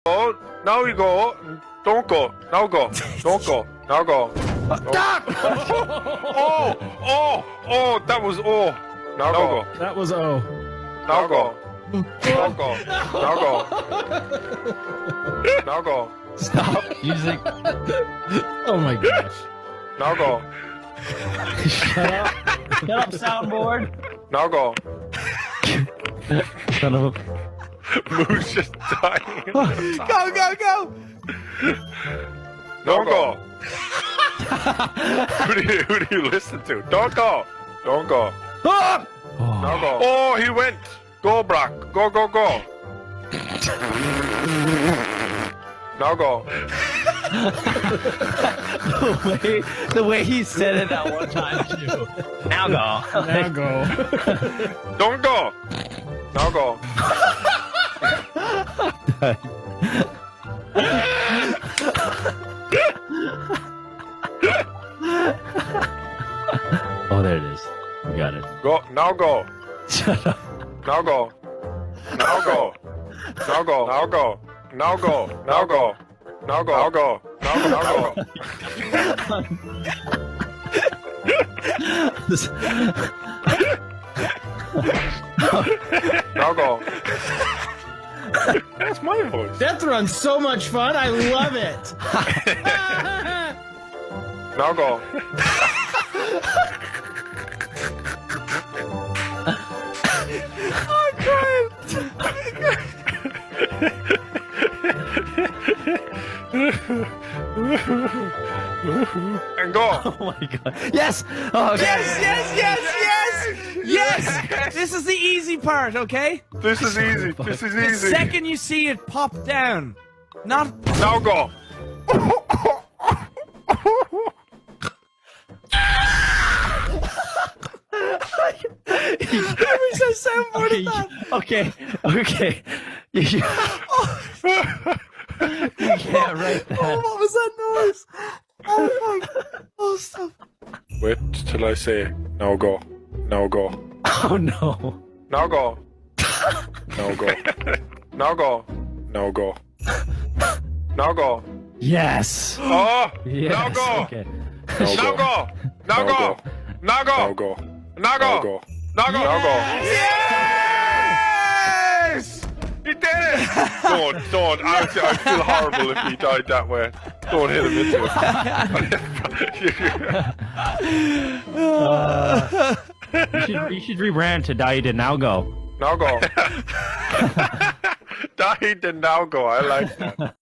go. Now you go. Don't go. Now go. Don't go. Now go. Oh, that was oh. Now go. That was O. Now go. Now go. Now go. Now go. Stop using. Oh my gosh. Now go. Shut up. Shut up, soundboard. Now go. Son of a. Moose just dying. Go, go, go! Don't go. who do you listen to? Don't go. Don't go. Ah! Now go. Oh, he went. Go, Brock. Go, go, go. Now go. The way he said it that one time too. Now go. Now go. Don't go. Now go. Oh, there it is. We got it. Go. Now go. Shut up. Now go. Now go. Now go. Now go. Now go. Now go. Now go. Now go. Now go. Now go. Now go. That's my voice. Death Run's so much fun. I love it. Now go. And go. Oh my god. Yes! Oh, okay. Yes, yes, yes, yes! Yes! This is the easy part, okay? This is easy. This is The easy. second you see it pop down, not... Now go. There's a soundboard of that. Okay. Okay. You can't write that. What was that noise? Oh my... Oh, stop. Wait till I say now go. Now go. Oh no. Now go. Now go. Now go. Now go. Now go. Yes. Oh! Yes. Now go. Okay. Now go. Now go. Now go. Now go. Now go. Now go. Now go. Yes! He did it! Don't. I feel horrible if he died that way. Don't hit him into it. You should rebrand to Die to Now Go. Now go. Died and now go. I like that.